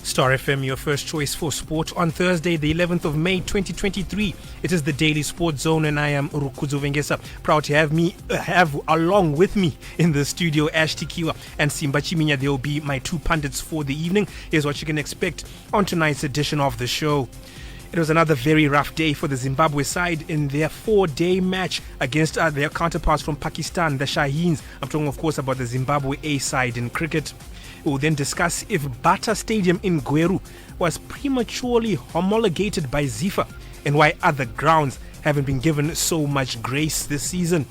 Star FM, your first choice for sport on Thursday, the 11th of May, 2023. It is the Daily Sports Zone, and I am Rukudzo Vengesa. Proud to have along with me in the studio Ash Tikiwa and Simba Chiminya. They will be my two pundits for the evening. Here's what you can expect on tonight's edition of the show. It was another very rough day for the Zimbabwe side in their 4-day match against their counterparts from Pakistan, the Shaheens. I'm talking, of course, about the Zimbabwe A side in cricket. We will then discuss if Bata Stadium in Gweru was prematurely homologated by ZIFA and why other grounds haven't been given so much grace this season.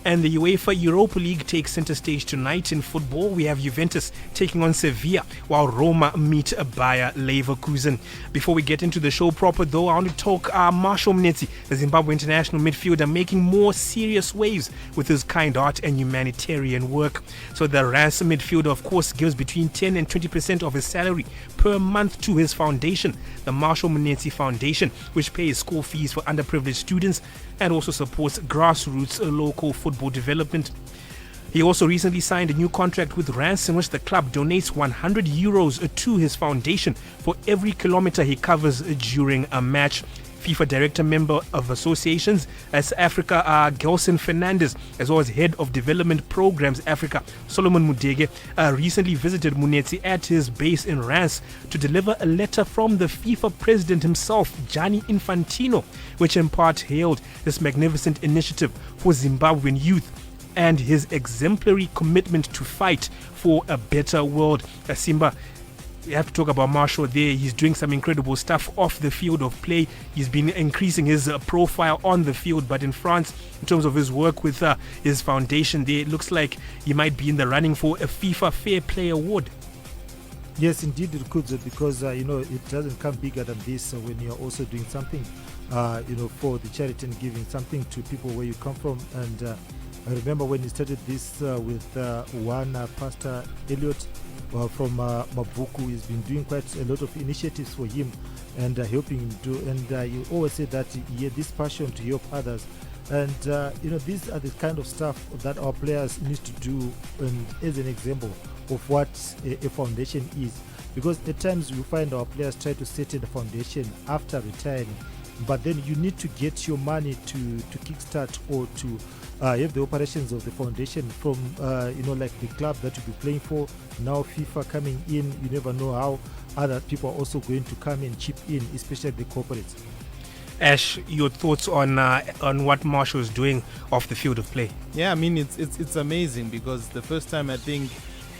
And the UEFA Europa League takes center stage tonight in football. We have Juventus taking on Sevilla while Roma meet Bayer Leverkusen. Before we get into the show proper though, I want to talk Marshall Mnetsi, the Zimbabwe international midfielder, making more serious waves with his kind heart and humanitarian work. So the ransom midfielder, of course, gives between 10 and 20% of his salary per month to his foundation, the Marshall Mnetsi Foundation, which pays school fees for underprivileged students and also supports grassroots local football development. He also recently signed a new contract with Rance in which the club donates 100 euros to his foundation for every kilometer he covers during a match. FIFA Director Member of Associations as Africa Gelson Fernandez, as well as Head of Development Programs Africa Solomon Mudege, recently visited Mnetsi at his base in Rance to deliver a letter from the FIFA President himself, Gianni Infantino, which in part hailed this magnificent initiative for Zimbabwean youth and his exemplary commitment to fight for a better world. Simba, we have to talk about Marshall there. He's doing some incredible stuff off the field of play. He's been increasing his profile on the field, but in France, in terms of his work with his foundation there, it looks like he might be in the running for a FIFA Fair Play Award. Yes, indeed it could, because it doesn't come bigger than this when you're also doing something for the charity and giving something to people where you come from. And I remember when he started this with one Pastor Elliot from Mabuku. He's been doing quite a lot of initiatives for him and helping him do, and you always say that he had this passion to help others, and these are the kind of stuff that our players need to do, and as an example of what a foundation is, because at times you find our players try to set in the foundation after retiring, but then you need to get your money to kickstart or to have the operations of the foundation from like the club that you'll be playing for. Now FIFA coming in, you never know how other people are also going to come and chip in, especially the corporates. Ash, your thoughts on what Marshall is doing off the field of play? Yeah, I mean it's amazing, because the first time I think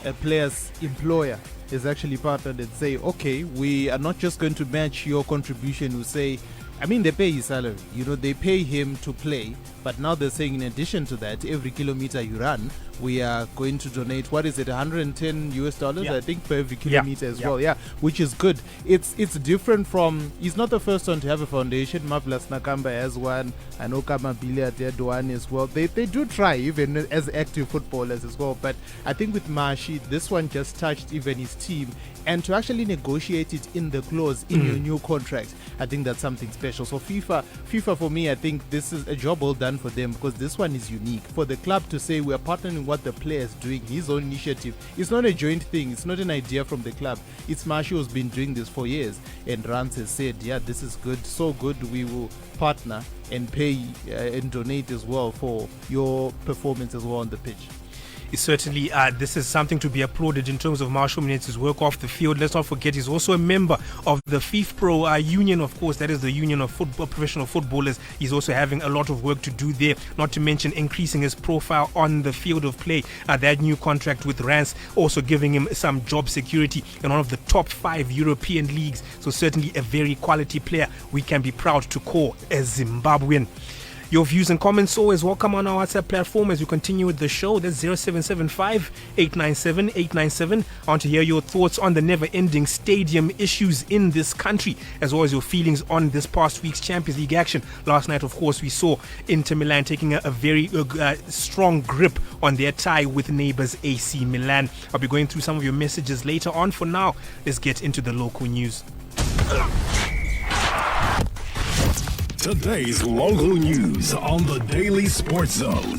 a player's employer is actually partnered and say, okay, we are not just going to match your contribution. We say, I mean, they pay his salary, they pay him to play, but now they're saying in addition to that, every kilometer you run, we are going to donate, what is it, $110 I think per every kilometer as well. Yeah, which is good. It's different from, he's not the first one to have a foundation. Marvelous Nakamba has one. I know Kamabili had one as well. They do try, even as active footballers as well, but I think with Mashi, this one just touched even his team, and to actually negotiate it in the clause in your new contract, I think that's something special. So FIFA for me, I think this is a job well done for them, because this one is unique. For the club to say we are partnering what the player is doing, his own initiative, it's not a joint thing, it's not an idea from the club. It's Mashi who's been doing this for years, and Rance has said, yeah, this is good, so good, we will partner and pay and donate as well for your performance as well on the pitch. Certainly, this is something to be applauded in terms of Marshall Mnetsi's work off the field. Let's not forget he's also a member of the FIFPro union, of course. That is the union of professional footballers. He's also having a lot of work to do there, not to mention increasing his profile on the field of play. That new contract with Rance also giving him some job security in one of the top 5 European leagues. So certainly a very quality player we can be proud to call a Zimbabwean. Your views and comments always welcome on our WhatsApp platform as we continue with the show. That's 0775 897 897. I want to hear your thoughts on the never-ending stadium issues in this country, as well as your feelings on this past week's Champions League action. Last night, of course, we saw Inter Milan taking a very strong grip on their tie with neighbours AC Milan. I'll be going through some of your messages later on. For now, let's get into the local news. Today's local news on the Daily Sports Zone.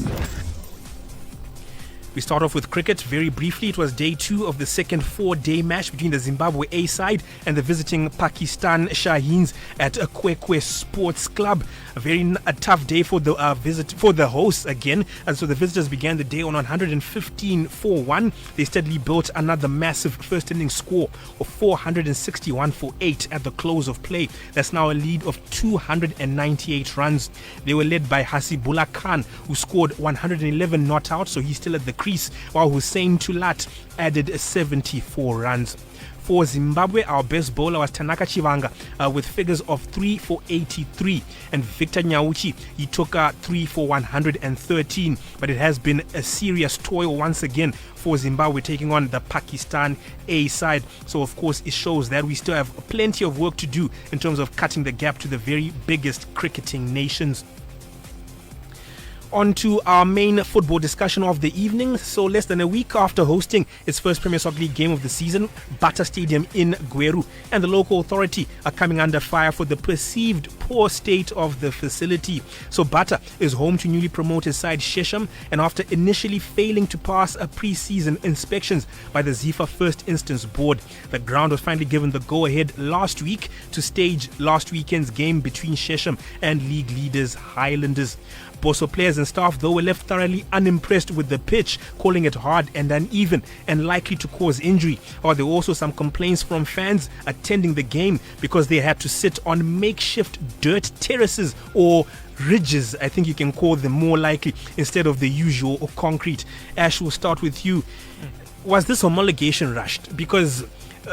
We start off with cricket very briefly. It was day 2 of the second 4-day match between the Zimbabwe A side and the visiting Pakistan Shaheens at Kwekwe Sports Club. A tough day for the hosts again, and so the visitors began the day on 115 for 1. They steadily built another massive first innings score of 461 for 8 at the close of play. That's now a lead of 298 runs. They were led by Hasibullah Khan, who scored 111 not out, so he's still at the crease, while Hussein Tulat added 74 runs. For Zimbabwe, our best bowler was Tanaka Chivanga with figures of 3 for 83, and Victor Nyauchi, he took 3 for 113. But it has been a serious toil once again for Zimbabwe taking on the Pakistan A side. So of course it shows that we still have plenty of work to do in terms of cutting the gap to the very biggest cricketing nations. On to our main football discussion of the evening. So less than a week after hosting its first Premier Soccer League game of the season, Bata Stadium in Gweru and the local authority are coming under fire for the perceived poor state of the facility. So Bata is home to newly promoted side Shesham, and after initially failing to pass a pre-season inspections by the ZIFA First Instance Board, the ground was finally given the go-ahead last week to stage last weekend's game between Shesham and league leaders Highlanders. Boso players and staff, though, were left thoroughly unimpressed with the pitch, calling it hard and uneven and likely to cause injury. Or there were also some complaints from fans attending the game because they had to sit on makeshift dirt terraces or ridges, I think you can call them more likely, instead of the usual or concrete. Ash, we'll start with you. Was this homologation rushed? Because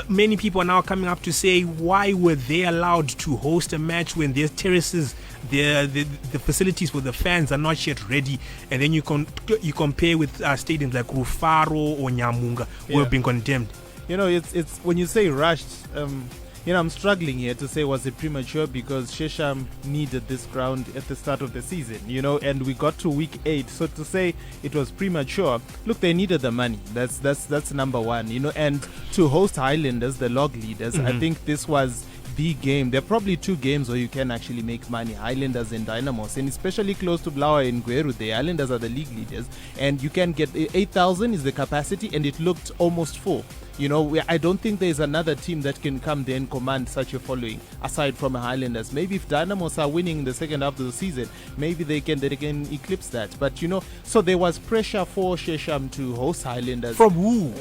many people are now coming up to say, why were they allowed to host a match when their terraces, the facilities for the fans are not yet ready? And then you compare with stadiums like Rufaro or Nyamunga who have been condemned. It's when you say rushed, I'm struggling here to say, was it premature, because Shesham needed this ground at the start of the season, and we got to week 8. So to say it was premature, look, they needed the money. That's number one, and to host Highlanders, the log leaders, I think this was the game. There are probably 2 games where you can actually make money, Highlanders and Dynamos, and especially close to Blawa and Gweru. The Highlanders are the league leaders, and you can get 8,000 is the capacity, and it looked almost full. I don't think there's another team that can come there and command such a following aside from Highlanders. Maybe if Dynamos are winning in the second half of the season, maybe they can eclipse that. But so there was pressure for Shesham to host Highlanders. From who?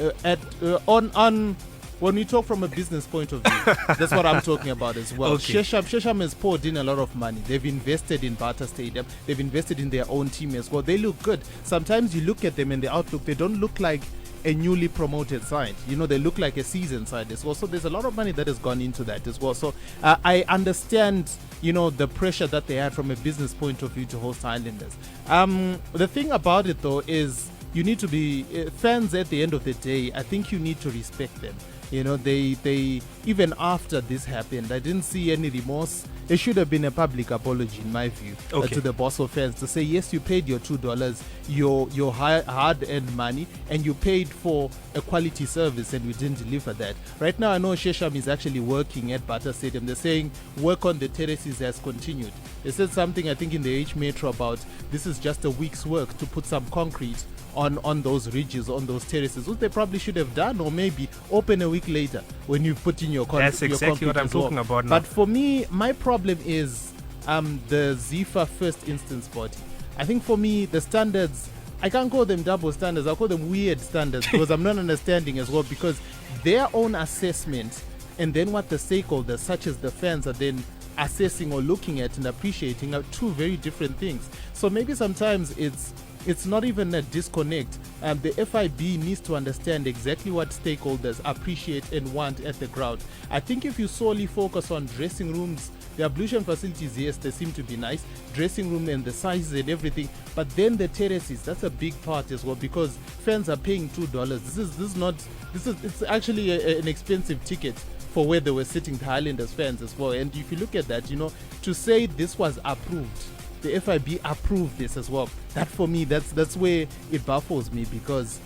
On when we talk from a business point of view, that's what I'm talking about as well. Okay. Shesham has poured in a lot of money. They've invested in Bata Stadium. They've invested in their own team as well. They look good. Sometimes you look at them in the outlook, they don't look like a newly promoted side. They look like a seasoned side as well. So there's a lot of money that has gone into that as well. So I understand, the pressure that they had from a business point of view to host Highlanders. The thing about it, though, is you need to be fans at the end of the day. I think you need to respect them. They even after this happened, I didn't see any remorse. There should have been a public apology, in my view, to the Bosso fans, to say, yes, you paid your $2, your hard-earned money, and you paid for a quality service, and we didn't deliver that. Right now, I know Shesham is actually working at Bata Stadium. They're saying work on the terraces has continued. They said something, I think, in the H Metro about this is just a week's work to put some concrete on those ridges, on those terraces, which they probably should have done, or maybe open a week later when you put in your concrete. That's exactly what I'm talking about now. But for me, my problem is the ZIFA First Instance Body. I think for me, the standards, I can't call them double standards, I'll call them weird standards because I'm not understanding as well, because their own assessment and then what the stakeholders, such as the fans, are then assessing or looking at and appreciating are 2 very different things. So maybe sometimes it's not even a disconnect. The FIB needs to understand exactly what stakeholders appreciate and want at the ground. I think if you solely focus on dressing rooms, the ablution facilities, yes, they seem to be nice, dressing room and the sizes and everything, but then the terraces, that's a big part as well, because fans are paying $2. It's actually an expensive ticket for where they were sitting, the Highlanders fans as well. And if you look at that, to say this was approved, the FIB approved this as well, that for me, that's where it baffles me, because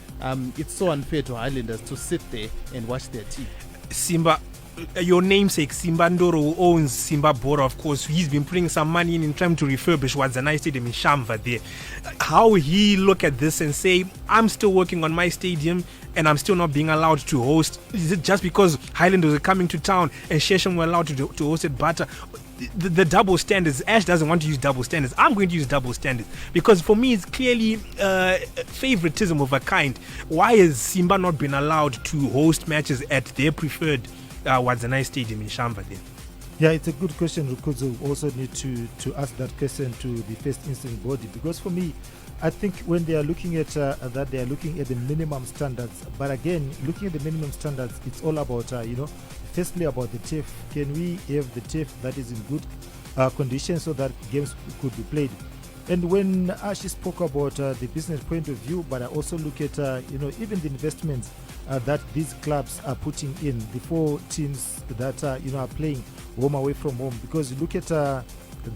it's so unfair to Highlanders to sit there and watch their team. Simba, your namesake Simba Ndoro, who owns Simba Bora, of course, he's been putting some money in trying to refurbish Wadzanai Stadium in Shamva there. How will he look at this and say, I'm still working on my stadium and I'm still not being allowed to host? Is it just because Highlanders are coming to town and Shesham were allowed to host it better? The double standards. Ash doesn't want to use double standards. I'm going to use double standards because for me it's clearly favoritism of a kind. Why has Simba not been allowed to host matches at their preferred Wadzanai Stadium in Shamva then? Yeah, it's a good question, because we also need to ask that question to the first instance body, because for me, I think when they are looking at that, they are looking at the minimum standards. But again, looking at the minimum standards, it's all about, firstly about the turf. Can we have the turf that is in good conditions so that games could be played? And when Ashi spoke about the business point of view, but I also look at, even the investments that these clubs are putting in, the 4 teams that, are playing home away from home. Because you look at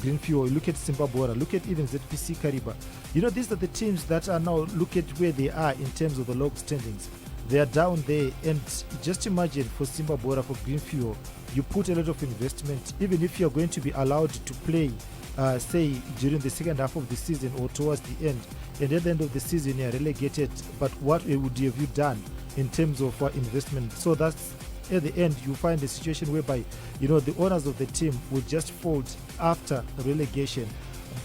Greenfield, look at Simba Bora, look at even ZPC Kariba. These are the teams that are now, look at where they are in terms of the log standings. They are down there, and just imagine for Simba Bora, for Greenfield, you put a lot of investment, even if you're going to be allowed to play, say, during the second half of the season or towards the end, and at the end of the season you're relegated, but what would have you done in terms of investment? So that's, at the end, you find a situation whereby, the owners of the team will just fold after relegation.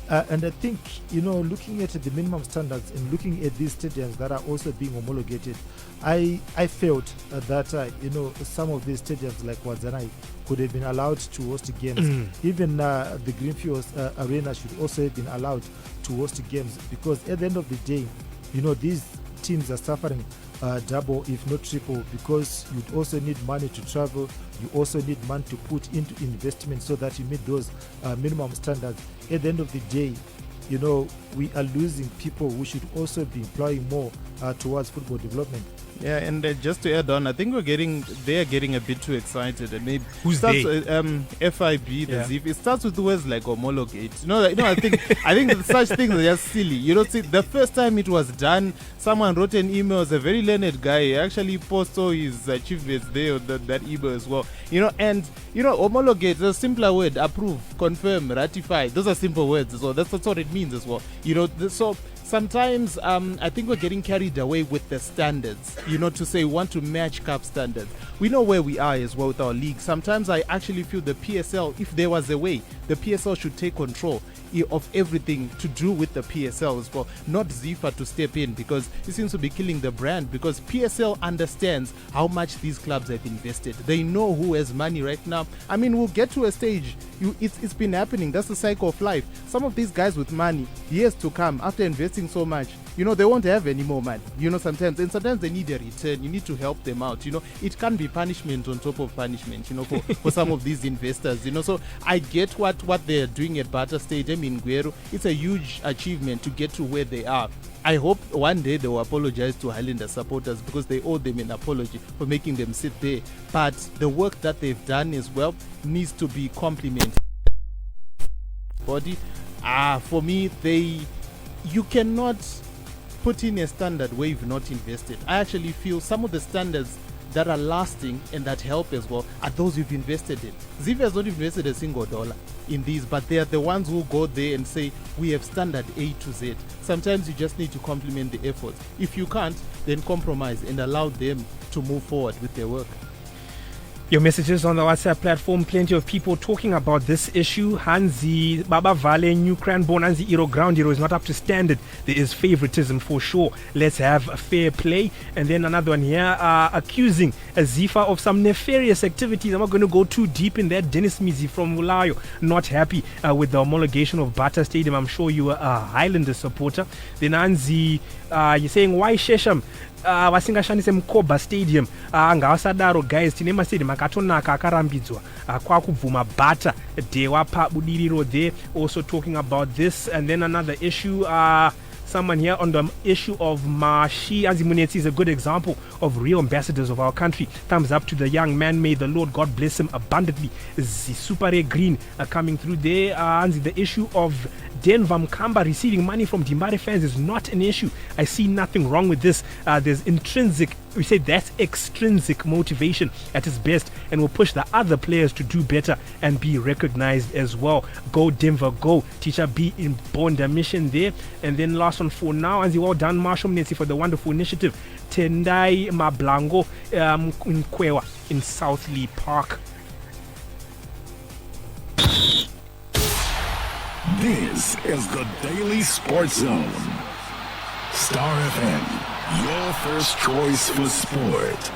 And I think, looking at the minimum standards and looking at these stadiums that are also being homologated, I felt that, some of these stadiums like Wadzanai could have been allowed to host games. Even the Greenfield Arena should also have been allowed to host games, because at the end of the day, these teams are suffering double, if not triple, because you also need money to travel. You also need money to put into investment so that you meet those minimum standards. At the end of the day, we are losing people who should also be employing more towards football development. Yeah, and just to add on, I think they are getting a bit too excited. And maybe who's they? FIB, the ZIF. It starts with words like homologate. I think such things are just silly. See, the first time it was done, someone wrote an email. It was a very learned guy. He actually posted all his achievements there on that email as well. Homologate is a simpler word. Approve, confirm, ratify. Those are simple words as well. That's what it means as well. So sometimes I think we're getting carried away with the standards, to say we want to match CAF standards. We know where we are as well with our league. Sometimes I actually feel the PSL, if there was a way, the PSL should take control of everything to do with the PSL as well, not Zifa to step in, because it seems to be killing the brand, because PSL understands how much these clubs have invested. They know who has money right now. I mean, we'll get to a stage, it's been happening. That's the cycle of life. Some of these guys with money, years to come, after investing so much, they won't have any more money, sometimes they need a return. You need to help them out. It can't be punishment on top of punishment, for some of these investors, so I get what they're doing at Bata Stadium in Guero. It's a huge achievement to get to where they are. I hope one day they will apologize to Highlander supporters, because they owe them an apology for making them sit there. But the work that they've done as well needs to be complimented. For me, you cannot put in a standard where you've not invested. I actually feel some of the standards that are lasting and that help as well are those you've invested in. Ziv has not invested a single dollar in these, but they are the ones who go there and say, we have standard A to Z. Sometimes you just need to compliment the efforts. If you can't, then compromise and allow them to move forward with their work. Your messages on the WhatsApp platform, plenty of people talking about this issue. Hansi, Baba Vale, New Cranborn, Hansi Iro Ground Hero is not up to standard. There is favoritism for sure. Let's have a fair play. And then another one here, accusing Zifa of some nefarious activities. I'm not going to go too deep in that. Dennis Mizi from Mulayo, not happy with the homologation of Bata Stadium. I'm sure you are a Highlander supporter. Then Hansi, you're saying, why Shesham? Vasingashandise Mkoba Stadium ngavasadaro guys, tine mastadium akatonaka akarambidzwa kwakubvuma Bata dewa pabudiriro there. Also talking about this. And then another issue, someone here on the issue of Mashi Azimunetsi is a good example of real ambassadors of our country. Thumbs up to the young man. May the Lord God bless him abundantly. The Super Green coming through there. And the issue of Denver Mkamba receiving money from Dimare fans is not an issue. I see nothing wrong with this. There's that's extrinsic motivation at its best and will push the other players to do better and be recognized as well. Go Denver, go. Teacher B in Bonda mission there. And then last one for now, and well done Marshall Mnetsi for the wonderful initiative. Tendai Mablango in Kwewa in South Lee Park. This is the Daily Sports Zone. Star FM, your first choice for sport.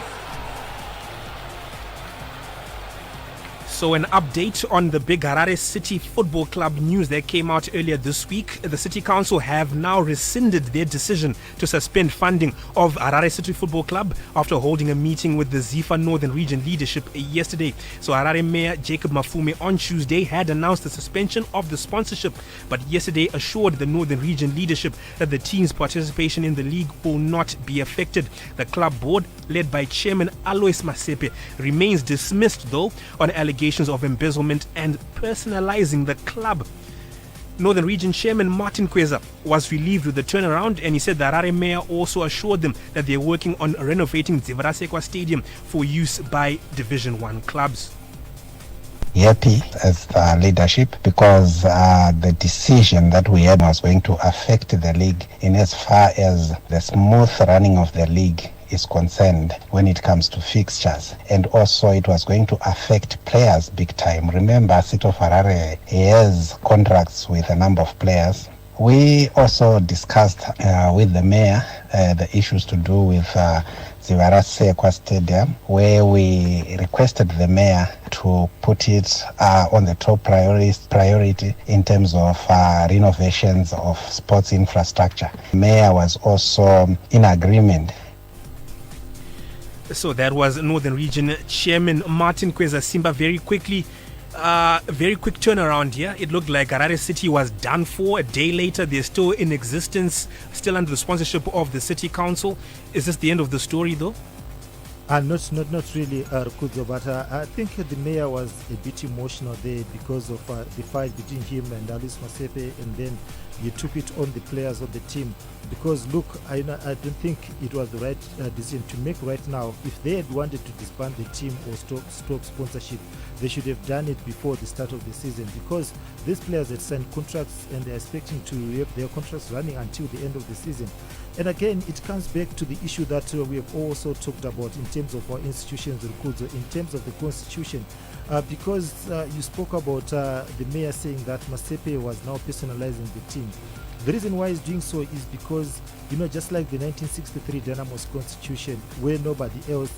So an update on the big Harare City Football Club news that came out earlier this week. The City Council have now rescinded their decision to suspend funding of Harare City Football Club after holding a meeting with the ZIFA Northern Region leadership yesterday. So Harare Mayor Jacob Mafume on Tuesday had announced the suspension of the sponsorship, but yesterday assured the Northern Region leadership that the team's participation in the league will not be affected. The club board, led by Chairman Alois Masepe, remains dismissed though on allegations of embezzlement and personalizing the club. Northern Region Chairman Martin Kweza was relieved with the turnaround, and he said the Harare Mayor also assured them that they're working on renovating Dzivarasekwa Stadium for use by Division 1 clubs. Happy as the leadership because the decision that we had was going to affect the league in as far as the smooth running of the league is concerned when it comes to fixtures, and also it was going to affect players big time. Remember, City of Harare has contracts with a number of players. We also discussed with the mayor the issues to do with Dzivarasekwa Stadium, where we requested the mayor to put it on the top priority in terms of renovations of sports infrastructure. Mayor was also in agreement. So that was Northern Region Chairman Martin Kweza Simba. Very quick turnaround here. It looked like Harare City was done for. A day later, they're still in existence, still under the sponsorship of the City Council. Is this the end of the story, though? Not really, Rukudzo, but I think the mayor was a bit emotional there because of the fight between him and Alice Masepe, and then he took it on the players of the team. Because look, I don't think it was the right decision to make right now. If they had wanted to disband the team or stop sponsorship, they should have done it before the start of the season, because these players had signed contracts and they're expecting to have their contracts running until the end of the season. And again, it comes back to the issue that we have also talked about in terms of our institutions, in terms of the constitution, because you spoke about the mayor saying that Masepe was now personalizing the team. The reason why he's doing so is because, just like the 1963 Dynamo's constitution, where nobody else,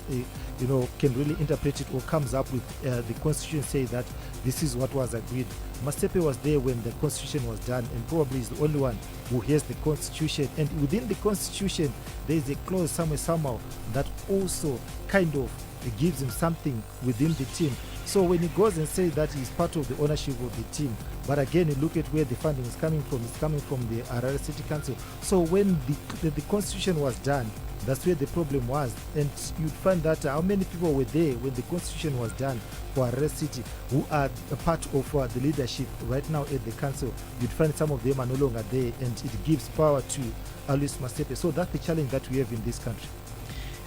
can really interpret it or comes up with the constitution say that this is what was agreed. Masepe was there when the constitution was done, and probably is the only one who has the constitution. And within the constitution, there is a clause somehow that also kind of gives him something within the team. So when he goes and says that he's part of the ownership of the team, but again, you look at where the funding is coming from. It's coming from the Harare City Council. So when the constitution was done, that's where the problem was. And you'd find that how many people were there when the constitution was done for Harare City, who are a part of the leadership right now at the council. You'd find some of them are no longer there, and it gives power to Alois Masepe. So that's the challenge that we have in this country.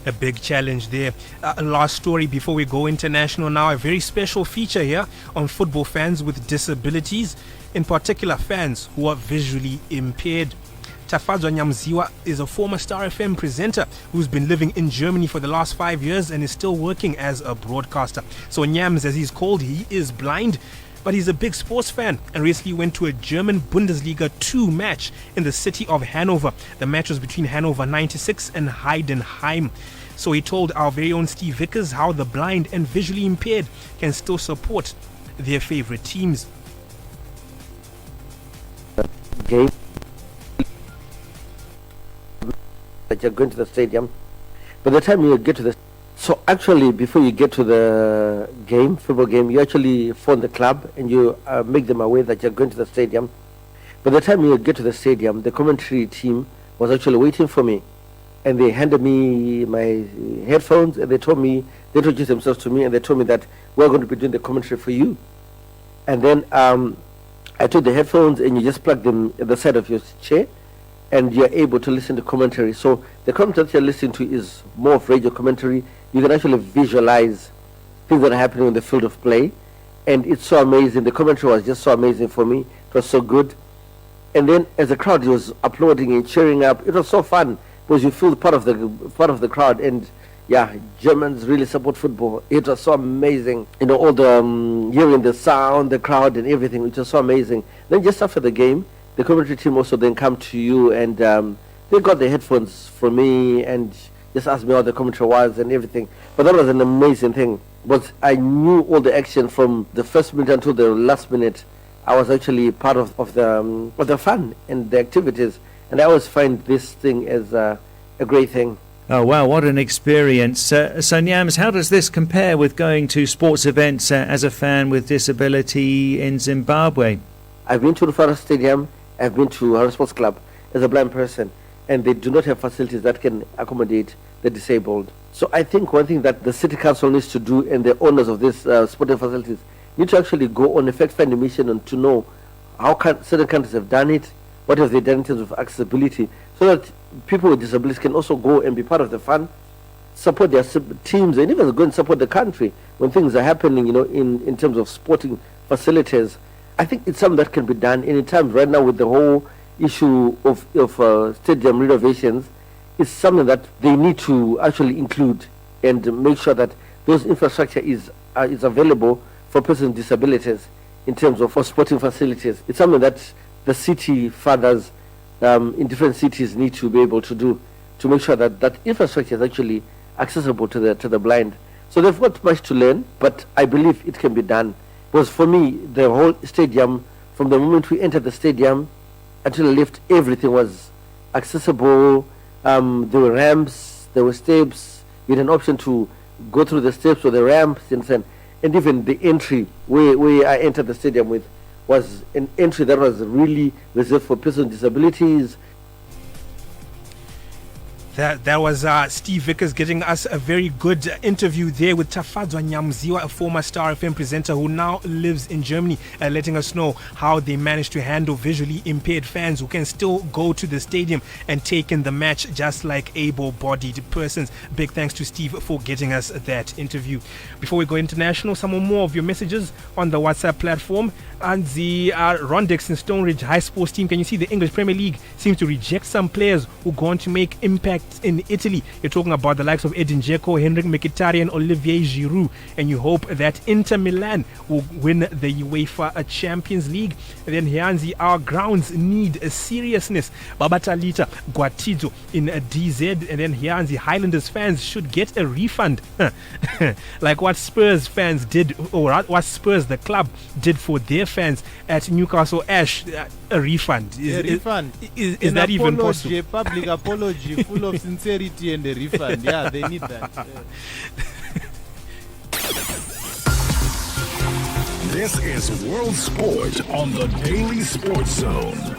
A big challenge there. Last story before we go international now. A very special feature here on football fans with disabilities, in particular fans who are visually impaired. Tafadzwa Nyamziwa is a former Star FM presenter who's been living in Germany for the last 5 years and is still working as a broadcaster. So Nyams, as he's called, he is blind, but he's a big sports fan and recently went to a German Bundesliga 2 match in the city of Hanover. The match was between Hanover 96 and Heidenheim. So he told our very own Steve Vickers how the blind and visually impaired can still support their favorite teams. Game that you're going to the stadium. By the time you get to the actually before you get to the game, football game, you actually phone the club and you make them aware that you're going to the stadium. By the time you get to the stadium, the commentary team was actually waiting for me, and they handed me my headphones, and they introduced themselves to me, and they told me that we're going to be doing the commentary for you. And then I took the headphones and you just plug them at the side of your chair, and you're able to listen to commentary. So the commentary that you're listening to is more of radio commentary. You can actually visualize things that are happening on the field of play, and it's so amazing. The commentary was just so amazing for me. It was so good. And then as the crowd was applauding and cheering up, it was so fun because you feel part of the crowd. And yeah, Germans really support football. It was so amazing. You know, all the hearing the sound, the crowd and everything, which was so amazing. Then just after the game, the commentary team also then come to you, and they got the headphones from me and just asked me how the commentary was and everything. But that was an amazing thing, because I knew all the action from the first minute until the last minute. I was actually part of the fun and the activities, and I always find this thing as a great thing. Oh, wow, what an experience. So, Nyams, how does this compare with going to sports events as a fan with disability in Zimbabwe? I've been to the Forest Stadium, I've been to our sports club as a blind person, and they do not have facilities that can accommodate the disabled. So I think one thing that the city council needs to do, and the owners of these sporting facilities need to actually go on a fact-finding mission and to know how certain countries have done it, what have they done in terms of accessibility, so that people with disabilities can also go and be part of the fun, support their teams, and even go and support the country when things are happening, you know, in terms of sporting facilities. I think it's something that can be done anytime. Right now with the whole issue of stadium renovations, it's something that they need to actually include and make sure that those infrastructure is available for persons with disabilities in terms of for sporting facilities. It's something that the city fathers in different cities need to be able to do, to make sure that that infrastructure is actually accessible to the blind. So they've got much to learn, but I believe it can be done. Because for me, the whole stadium, from the moment we entered the stadium until we left, everything was accessible. There were ramps, there were steps. You had an option to go through the steps or the ramps, and even the entry where I entered the stadium with was an entry that was really reserved for persons with disabilities. That was Steve Vickers getting us a very good interview there with Tafadzwa Nyamziwa, a former Star FM presenter who now lives in Germany, letting us know how they managed to handle visually impaired fans who can still go to the stadium and take in the match just like able-bodied persons. Big thanks to Steve for getting us that interview. Before we go international, some more of your messages on the WhatsApp platform. And the Rondex and Stonebridge High Sports team, can you see the English Premier League seems to reject some players who go on to make impact in Italy? You're talking about the likes of Edin Dzeko, Henrik Mkhitaryan, Olivier Giroud, and you hope that Inter Milan will win the UEFA Champions League. And then Hianzi, our grounds need a seriousness. Babatalita Guatizo in DZ, and then Hianzi, Highlanders fans should get a refund like what Spurs fans did, or what Spurs the club did for their fans at Newcastle. Ash, a refund. Is that even possible? A public apology full of sincerity and a refund. Yeah, they need that. This is World Sport on the Daily Sports Zone.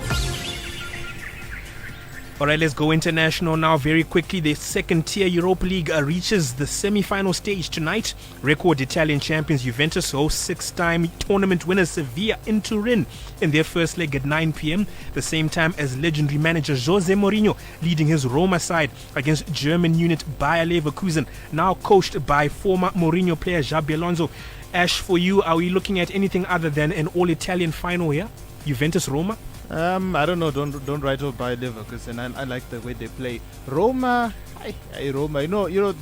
All right, let's go international now very quickly. The second-tier Europa League reaches the semi-final stage tonight. Record Italian champions Juventus host six-time tournament winners Sevilla in Turin in their first leg at 9 p.m. The same time as legendary manager Jose Mourinho leading his Roma side against German unit Bayer Leverkusen, now coached by former Mourinho player Xabi Alonso. Ash, for you, are we looking at anything other than an all-Italian final here? Juventus-Roma? I don't know. Don't write off by Leverkusen. I like the way they play. Roma, Roma. You know.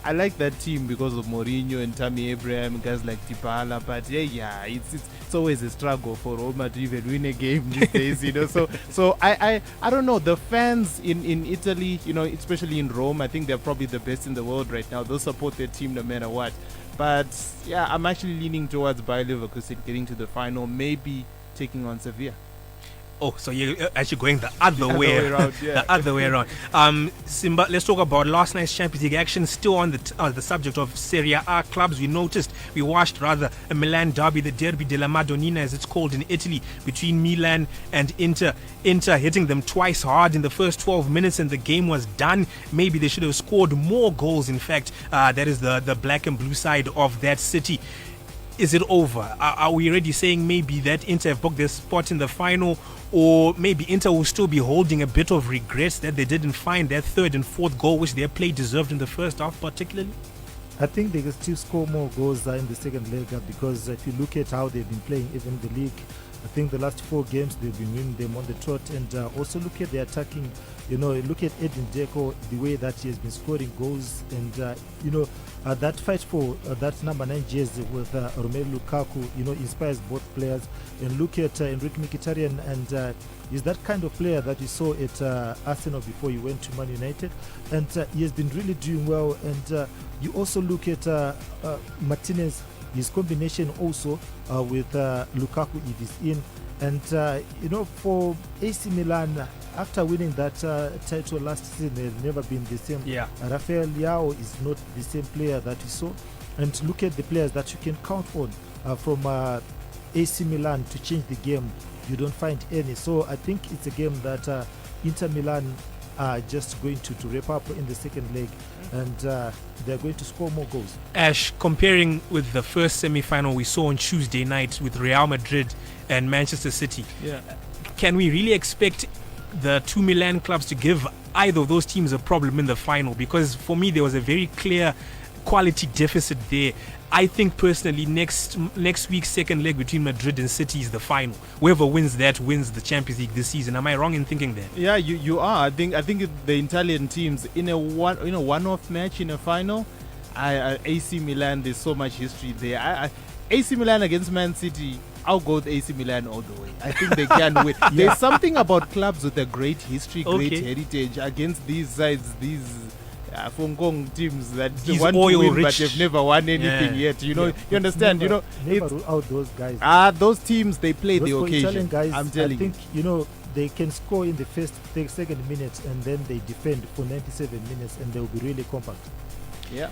I like that team because of Mourinho and Tammy Abraham, guys like Dybala. But yeah, it's always a struggle for Roma to even win a game these days. You know. So I don't know. The fans in Italy, you know, especially in Rome, I think they're probably the best in the world right now. They'll support their team no matter what. But yeah, I'm actually leaning towards Bayer Leverkusen getting to the final, maybe taking on Sevilla. Oh, so you're actually going the other way around. Yeah. The other way around. Simba, let's talk about last night's Champions League action. Still on the subject of Serie A clubs, we watched a Milan derby, the Derby della Madonnina as it's called in Italy, between Milan and Inter. Inter hitting them twice hard in the first 12 minutes and the game was done. Maybe they should have scored more goals, in fact. That is the black and blue side of that city. is it over? Are we already saying maybe that Inter have booked their spot in the final, or maybe Inter will still be holding a bit of regrets that they didn't find their third and fourth goal, which their play deserved in the first half particularly? I think they can still score more goals in the second leg because if you look at how they've been playing, even the league, I think the last 4 games they've been winning them on the trot. And also look at the attacking, look at Edin Dzeko, the way that he has been scoring goals. And, that fight for that number 9 jersey with Romelu Lukaku, inspires both players. And look at Enrique Mkhitaryan, and he's that kind of player that you saw at Arsenal before he went to Man United. And he has been really doing well. And you also look at Martinez, his combination also with Lukaku if he's in. And, for AC Milan, after winning that title last season, they've never been the same. Yeah. Rafael Leao is not the same player that you saw. And look at the players that you can count on from AC Milan to change the game. You don't find any. So I think it's a game that Inter Milan are just going to wrap up in the second leg, and they're going to score more goals. Ash, comparing with the first semi-final we saw on Tuesday night with Real Madrid and Manchester City, can we really expect the 2 Milan clubs to give either of those teams a problem in the final? Because for me there was a very clear quality deficit there. I think personally next week's second leg between Madrid and City is the final. Whoever wins that wins the Champions League this season. Am I wrong in thinking that? Yeah, you are. I think the Italian teams in a one-off match in a final, AC Milan, there's so much history there. AC Milan against Man City, I'll go with AC Milan all the way. I think they can win. There's something about clubs with a great history, great heritage against these sides, these Fongong teams that want to win but they've never won anything yet. You understand? Never rule out those guys. Those teams, they play those the occasion. Italian guys, I'm telling I think they can score in the second minute and then they defend for 97 minutes and they'll be really compact. Yeah.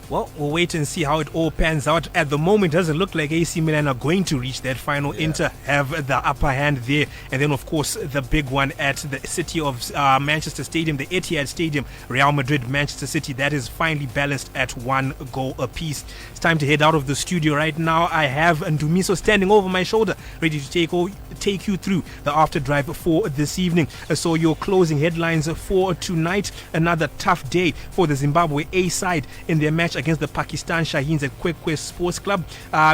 Well, we'll wait and see how it all pans out. At the moment, it doesn't look like AC Milan are going to reach that final. Inter have the upper hand there. And then, of course, the big one at the city of Manchester Stadium, the Etihad Stadium, Real Madrid, Manchester City. That is finally balanced at 1 goal apiece. It's time to head out of the studio right now. I have Ndumiso standing over my shoulder, ready to take you through the after drive for this evening. So your closing headlines for tonight. Another tough day for the Zimbabwe A side in their match against the Pakistan Shaheens at Kwekwe Sports Club.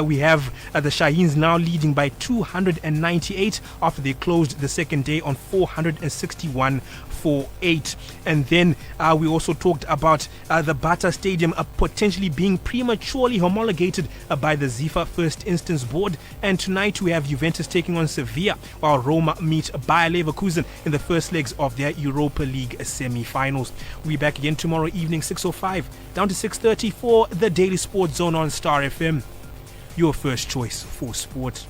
We have the Shaheens now leading by 298 after they closed the second day on 461 for 8. And then we also talked about the Bata Stadium potentially being prematurely homologated by the FIFA First Instance Board. And tonight we have Juventus taking on Sevilla, while Roma meet Bayer Leverkusen in the first legs of their Europa League semi-finals. We'll be back again tomorrow evening, 6:05 down to 6:30 for the Daily Sports Zone on Star FM, your first choice for sport.